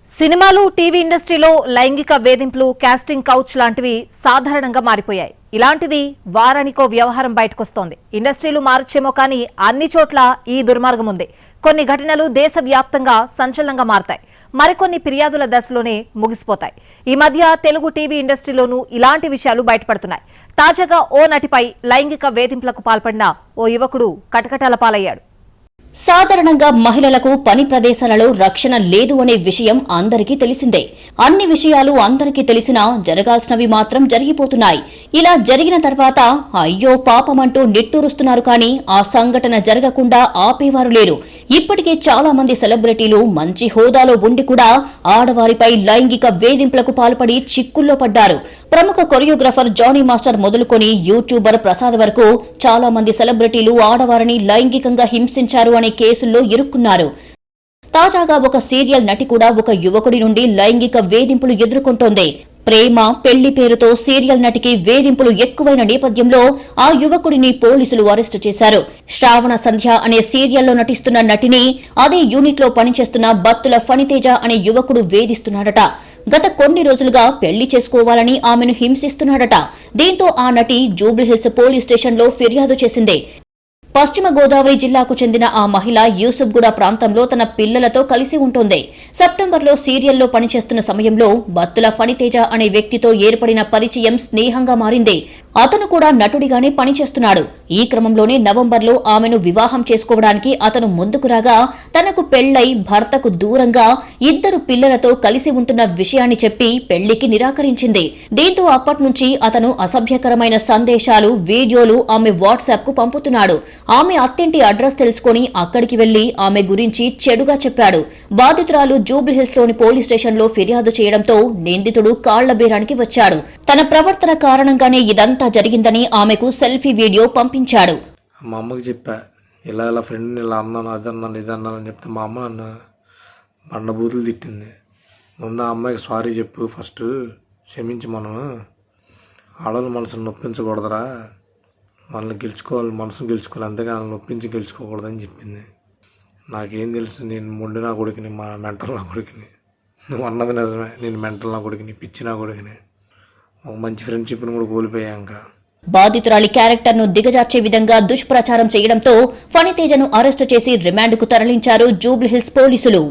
సినిమాలు టీవీ ఇండస్ట్రీలో లైంగిక వేధింపులు కాస్టింగ్ కౌచ్ లాంటివి సాధారణంగా మారిపోయాయి. ఇలాంటిది వారానికో వ్యవహారం బయటకొస్తోంది. ఇండస్ట్రీలు మార్చేమో కానీ అన్ని చోట్ల ఈ దుర్మార్గం ఉంది. కొన్ని ఘటనలు దేశవ్యాప్తంగా సంచలనంగా మారతాయి, మరికొన్ని ఫిర్యాదుల దశలోనే ముగిసిపోతాయి. ఈ మధ్య తెలుగు టీవీ ఇండస్ట్రీలోనూ ఇలాంటి విషయాలు బయటపడుతున్నాయి. తాజాగా ఓ నటిపై లైంగిక వేధింపులకు పాల్పడిన ఓ యువకుడు కటకటాల పాలయ్యాడు. సాధారణంగా మహిళలకు పని ప్రదేశాలలో రక్షణ లేదు అనే విషయం అందరికీ తెలిసిందే. అన్ని విషయాలు అందరికీ తెలిసినా జరగాల్సినవి మాత్రం జరిగిపోతున్నాయి. ఇలా జరిగిన తర్వాత అయ్యో పాపమంటూ నిట్టూరుస్తున్నారు కానీ ఆ సంఘటన జరగకుండా ఆపేవారు లేరు. ఇప్పటికే చాలా మంది సెలబ్రిటీలు మంచి హోదాలో ఉండి కూడా ఆడవారిపై లైంగిక వేధింపులకు పాల్పడి చిక్కుల్లో పడ్డారు. ప్రముఖ కొరియోగ్రాఫర్ జానీ మాస్టర్ మొదలుకొని యూట్యూబర్ ప్రసాద్ వరకు చాలా మంది సెలబ్రిటీలు ఆడవారిని లైంగికంగా హింసించారు అనే కేసుల్లో ఇరుక్కున్నారు. తాజాగా ఒక సీరియల్ నటి కూడా ఒక యువకుడి నుండి లైంగిక వేధింపులు ఎదుర్కొంటోంది. ప్రేమ పెళ్లి పేరుతో సీరియల్ నటికి వేధింపులు ఎక్కువైన నేపథ్యంలో ఆ యువకుడిని పోలీసులు అరెస్టు చేశారు. శ్రావణ సంధ్య అనే సీరియల్లో నటిస్తున్న నటిని అదే యూనిట్ లో పనిచేస్తున్న బత్తుల ఫణితేజ అనే యువకుడు వేధిస్తున్నాడట. గత కొన్ని రోజులుగా పెళ్లి చేసుకోవాలని ఆమెను హింసిస్తున్నాడట. దీంతో ఆ నటి జూబ్లీహిల్స్ పోలీస్ స్టేషన్లో ఫిర్యాదు చేసింది. పశ్చిమ గోదావరి జిల్లాకు చెందిన ఆ మహిళ యూసుఫ్గూడ ప్రాంతంలో తన పిల్లలతో కలిసి ఉంటుంది. సెప్టెంబర్లో సీరియల్లో పనిచేస్తున్న సమయంలో బత్తుల ఫణితేజ అనే వ్యక్తితో ఏర్పడిన పరిచయం స్నేహంగా మారింది. అతను కూడా నటుడిగానే పనిచేస్తున్నాడు. ఈ క్రమంలోనే నవంబర్లో ఆమెను వివాహం చేసుకోవడానికి అతను ముందుకు రాగా తనకు పెళ్లై భర్తకు దూరంగా 2 పిల్లలతో కలిసి ఉంటున్న విషయాన్ని చెప్పి పెళ్లికి నిరాకరించింది. దీంతో అప్పట్నుంచి అతను అసభ్యకరమైన సందేశాలు, వీడియోలు ఆమె వాట్సాప్ కు పంపుతున్నాడు. ఆమె అత్తింటి అడ్రస్ తెలుసుకుని అక్కడికి వెళ్లి ఆమె గురించి చెడుగా చెప్పాడు. బాధితురాలు జూబ్లీహిల్స్ లోని పోలీస్ స్టేషన్లో ఫిర్యాదు చేయడంతో నిందితుడు కాళ్ల బేరానికి వచ్చాడు. తన ప్రవర్తన కారణంగానే ఇదంతా జరిగిందని ఆమెకు సెల్ఫీ వీడియో పంపించాడు. మా అమ్మకి చెప్పా, ఇలా ఫ్రెండ్ని ఇలా అన్నాను, అదన్నాను, ఇదన్నాను అని చెప్తే మా అమ్మ నన్ను బండబూతులు తిట్టింది. ముందు ఆ అమ్మాయికి సారీ చెప్పు, ఫస్ట్ క్షమించి మనం ఆడవాళ్ళ మనసును నొప్పించకూడదురా, మనల్ని గెలుచుకోవాలి, మనసును గెలుచుకోవాలి, అంతేగాని నొప్పించి గెలుచుకోకూడదని చెప్పింది. నాకేం తెలుసు, నేను మొండి నా కొడుకుని, మా మెంటల్ నా కొడుకుని. నువ్వు అన్నది నిజమే, నేను మెంటల్ నా కొడుకుని, పిచ్చి నా కొడుకుని. ఒక మంచి ఫ్రెండ్షిప్ని కూడా కోల్పోయాక బాధితురాలి క్యారెక్టర్ను దిగజార్చే విధంగా దుష్ప్రచారం చేయడంతో ఫణితేజను అరెస్టు చేసి రిమాండ్కు తరలించారు జూబ్లీహిల్స్ పోలీసులు.